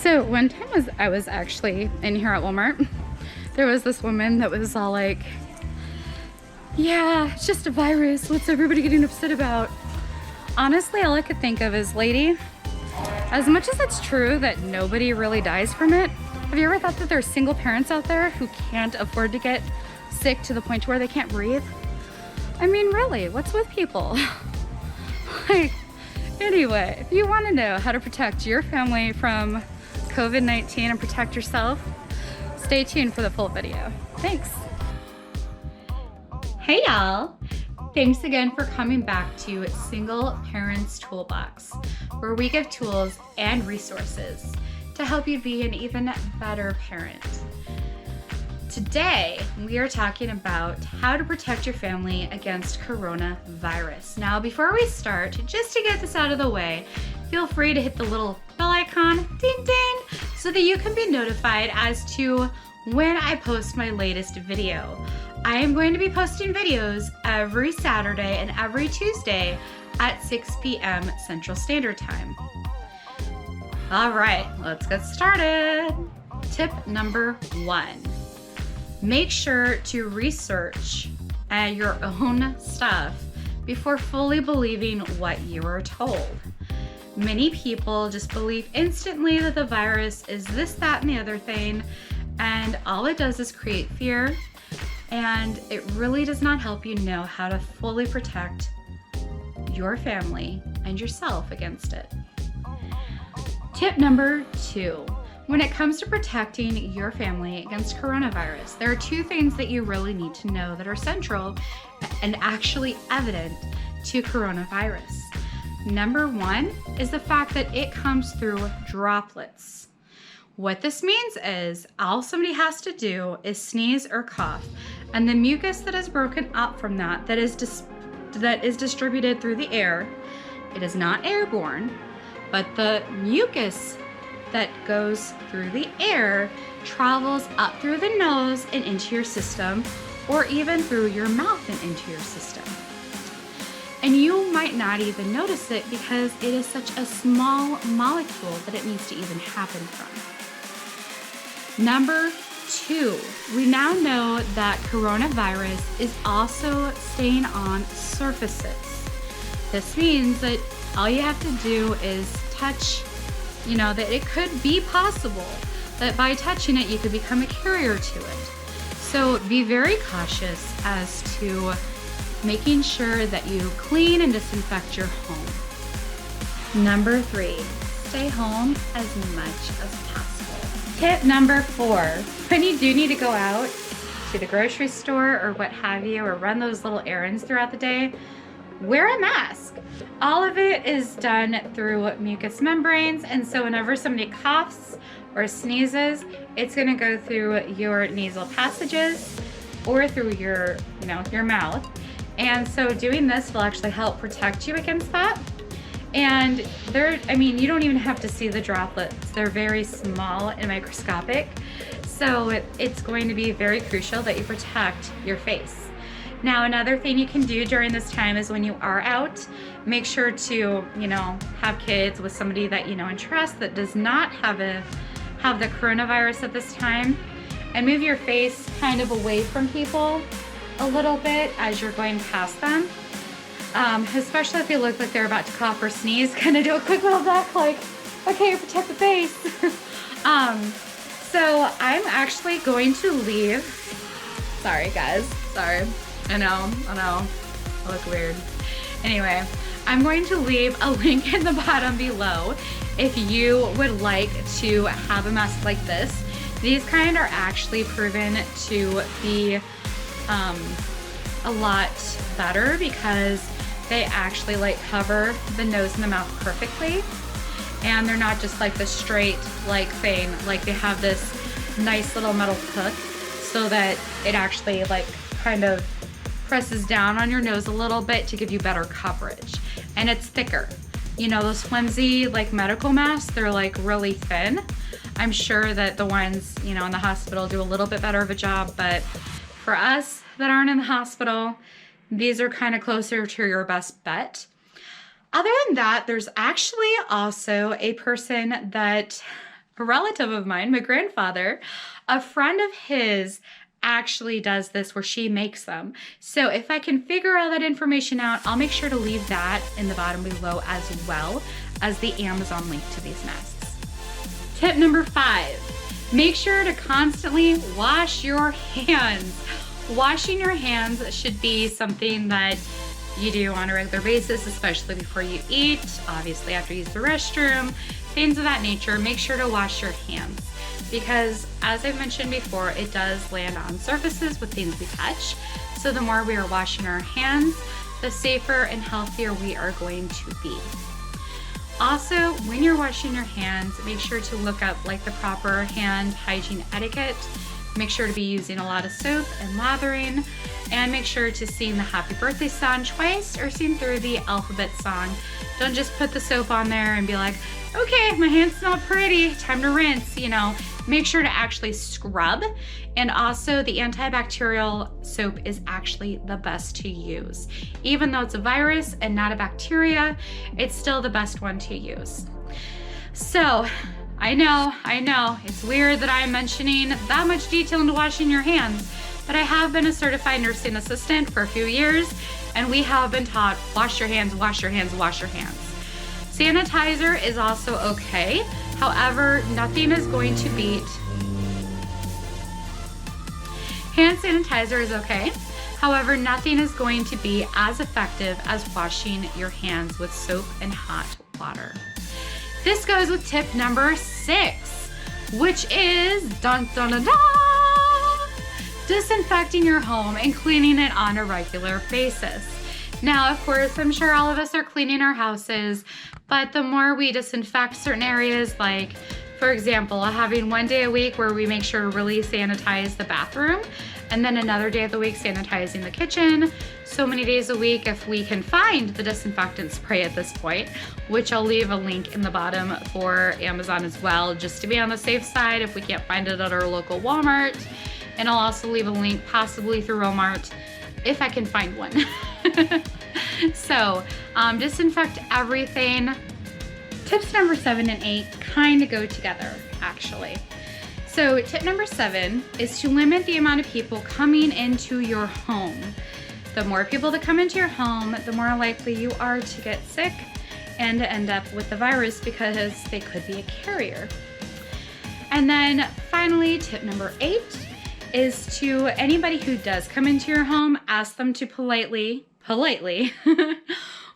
So one time I was actually in here at Walmart. There was this woman that was all like, yeah, it's just a virus. What's everybody getting upset about? Honestly, all I could think of is, lady, as much as it's true that nobody really dies from it, have you ever thought that there's single parents out there who can't afford to get sick to the point where they can't breathe? I mean, really, what's with people? Like, anyway, if you want to know how to protect your family from COVID-19 and protect yourself, stay tuned for the full video. Thanks. Hey y'all. Thanks again for coming back to Single Parents Toolbox, where we give tools and resources to help you be an even better parent. Today, we are talking about how to protect your family against coronavirus. Now, before we start, just to get this out of the way, feel free to hit the little bell icon, ding ding, so that you can be notified as to when I post my latest video. I am going to be posting videos every Saturday and every Tuesday at 6 p.m. Central Standard Time. All right, let's get started. Tip number 1. Make sure to research your own stuff before fully believing what you are told. Many people just believe instantly that the virus is this, that, and the other thing, and all it does is create fear, and it really does not help you know how to fully protect your family and yourself against it. Tip number 2. When it comes to protecting your family against coronavirus, there are 2 things that you really need to know that are central and actually evident to coronavirus. Number 1 is the fact that it comes through droplets. What this means is all somebody has to do is sneeze or cough, and the mucus that is broken up from that is distributed through the air. It is not airborne, but the mucus that goes through the air travels up through the nose and into your system, or even through your mouth and into your system. And you might not even notice it because it is such a small molecule that it needs to even happen from. Number 2, we now know that coronavirus is also staying on surfaces. This means that all you have to do is touch, that it could be possible that by touching it, you could become a carrier to it. So be very cautious as to making sure that you clean and disinfect your home. Number 3, stay home as much as possible. Tip number 4, when you do need to go out to the grocery store or what have you, or run those little errands throughout the day, wear a mask. All of it is done through mucous membranes, and so whenever somebody coughs or sneezes, it's going to go through your nasal passages or through your mouth. And so doing this will actually help protect you against that. And you don't even have to see the droplets. They're very small and microscopic. So it's going to be very crucial that you protect your face. Now, another thing you can do during this time is when you are out, make sure to, have kids with somebody that you know and trust that does not have the coronavirus at this time, and move your face kind of away from people a little bit as you're going past them. Especially if they look like they're about to cough or sneeze, kind of do a quick little duck like, okay, protect the face. So I'm actually going to leave. Sorry guys, sorry. I know, I look weird. Anyway, I'm going to leave a link in the bottom below if you would like to have a mask like this. These kind are actually proven to be a lot better because they actually cover the nose and the mouth perfectly, and they're not just like the straight thing. They have this nice little metal hook so that it actually kind of presses down on your nose a little bit to give you better coverage, and it's thicker. Those flimsy medical masks, they're really thin. I'm sure that the ones in the hospital do a little bit better of a job, but for us that aren't in the hospital, these are kind of closer to your best bet. Other than that, there's actually also a person that a relative of mine, my grandfather, a friend of his actually does this where she makes them. So if I can figure all that information out, I'll make sure to leave that in the bottom below as well as the Amazon link to these masks. Tip number 5, make sure to constantly wash your hands. Washing your hands should be something that you do on a regular basis, especially before you eat, obviously after you use the restroom, things of that nature. Make sure to wash your hands because, as I've mentioned before, it does land on surfaces with things we touch. So the more we are washing our hands, the safer and healthier we are going to be. Also, when you're washing your hands, make sure to look up like the proper hand hygiene etiquette. Make sure to be using a lot of soap and lathering, and make sure to sing the happy birthday song twice or sing through the alphabet song. Don't just put the soap on there and be like, okay, my hands smell pretty, time to rinse, you know. Make sure to actually scrub. And also the antibacterial soap is actually the best to use. Even though it's a virus and not a bacteria, it's still the best one to use. So, I know, it's weird that I'm mentioning that much detail into washing your hands, but I have been a certified nursing assistant for a few years, and we have been taught, wash your hands, wash your hands, wash your hands. Sanitizer is also okay. However, nothing is going to beat. Hand sanitizer is okay. However, nothing is going to be as effective as washing your hands with soap and hot water. This goes with tip number 6, which is dun dun dun dun, disinfecting your home and cleaning it on a regular basis. Now, of course, I'm sure all of us are cleaning our houses, but the more we disinfect certain areas, like, for example, having one day a week where we make sure to really sanitize the bathroom, and then another day of the week sanitizing the kitchen. So many days a week if we can find the disinfectant spray at this point, which I'll leave a link in the bottom for Amazon as well, just to be on the safe side if we can't find it at our local Walmart. And I'll also leave a link possibly through Walmart if I can find one. So disinfect everything. Tips number 7 and 8 kind of go together, actually. So tip number 7 is to limit the amount of people coming into your home. The more people that come into your home, the more likely you are to get sick and to end up with the virus because they could be a carrier. And then finally, tip number 8 is to anybody who does come into your home, ask them to politely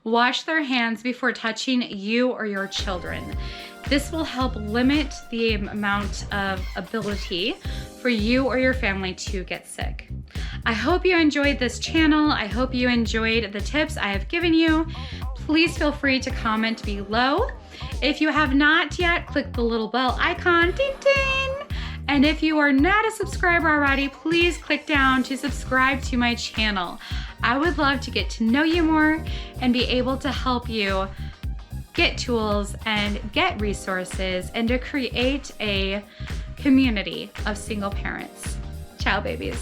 wash their hands before touching you or your children. This will help limit the amount of ability for you or your family to get sick. I hope you enjoyed this channel. I hope you enjoyed the tips I have given you. Please feel free to comment below. If you have not yet, click the little bell icon, ding ding. And if you are not a subscriber already, please click down to subscribe to my channel. I would love to get to know you more and be able to help you get tools and get resources and to create a community of single parents. Ciao, babies.